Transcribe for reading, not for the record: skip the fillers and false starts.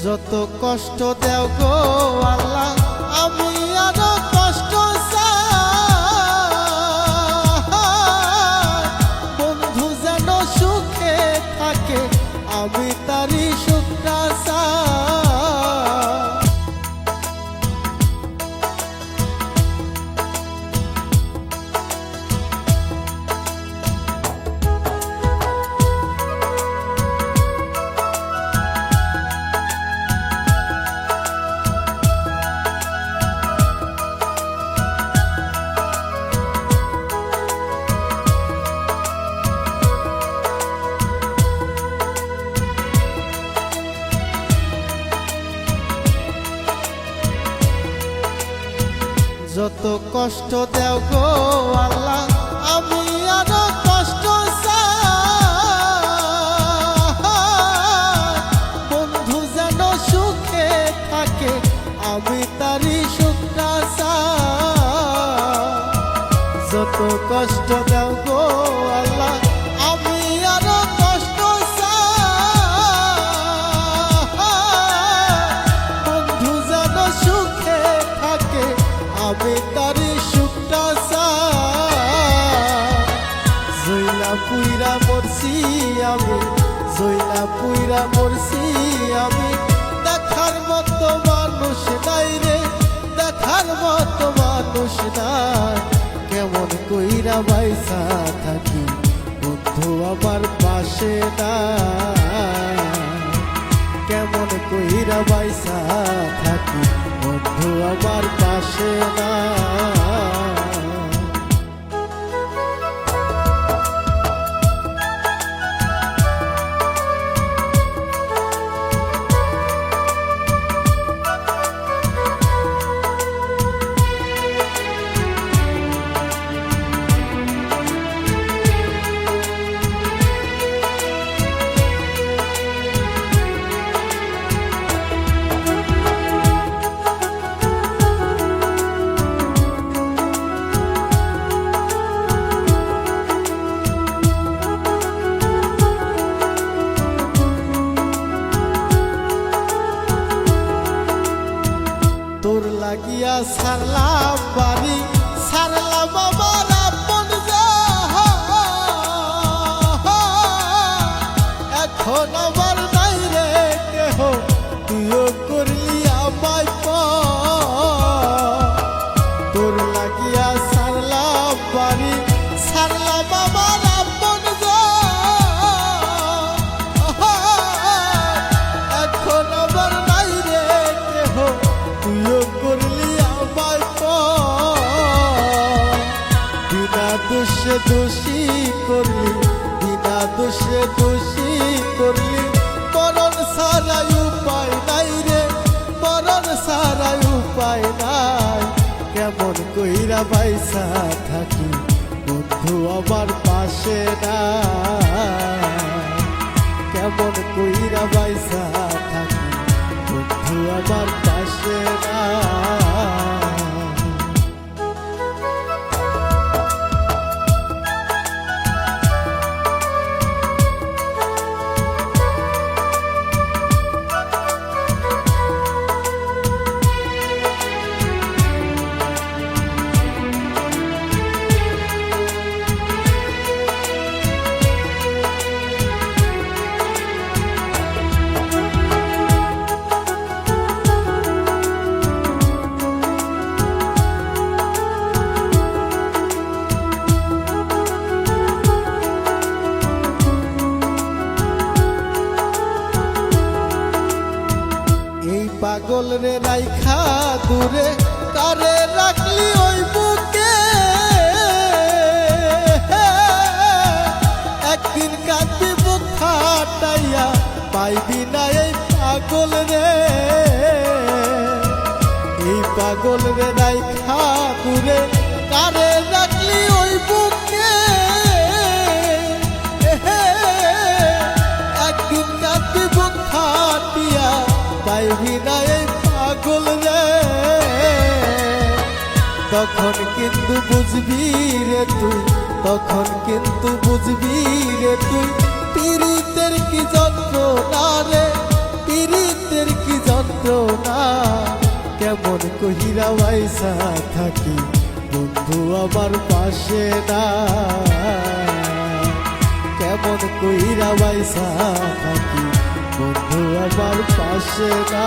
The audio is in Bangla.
যত কষ্ট দেও গো আল্লাহ আমি আরো কষ্ট চাই, বন্ধু যেন সুখে থাকে আমি তারই সুখটা চাই। যত কষ্ট দেও গো আল্লাহ আমি আরো কষ্ট চাই, বন্ধু যেন সুখে থাকে আমি তারই সুখটা চাই। যত কষ্ট দেও গো আল্লাহ আমি আরো কষ্ট চাই, বন্ধু যেন সুখে থাকে আমি তারই সুখটা চাই। জইলা পুইরা মরছি আমি, জইলা পুইরা মরছি আমি, দেখার মতো মানুষ নাই রে, দেখার মতো মানুষ নাই। কেমন কইরা বাইসা থাকি বন্ধু আমার পাশে নাই, কেমন কইরা বাইসা থাকি বন্ধু আমার পাশে নাই। তোর লাগিয়া সারলাম বাড়ি, সারলাম আমার আপন এখন আমার নাই রে কেহ, তুইও করলি আমায় তোর লাগিয়া সারলাম বাড়ি, সারলাম আমার আপন এখন আমার নাই রে কেহ, তুইও করলি আমায় বিনা দোষে দোষী করলি, বিনা দোষে দোষী করলি, মরণ সারাই উপায় নাই রে, মরণ সারাই উপায় নাই। কেমন কইরা বাইসা থাকি বন্ধু আমার পাশে নাই, কেমন কইরা বাইসা থাকি বন্ধু আমার পাশে নাই। পাগল রে রাইখা দূরে কারে রাখলি ওই বুকে, একদিন কাঁদবি বুক ফাটাইয়া পাইবি না এই পাগল রে, এই পাগল রে রাইখা দূরে কারে রাখলি ওই বুকে, একদিন কাঁদবি বুক ফাটিয়া পাইবি না এই পাগল রে। তখন কিন্তু বুঝবি রে তুই, তখন কিন্তু বুঝবি রে তুই, পীড়িতের কি যন্ত্রণা রে, পীড়িতের কি কহিরা বাইসা থাকি বন্ধু আমার পাশে না, কেমন কইরা বাইসা থাকি বন্ধু আমার পাশে না।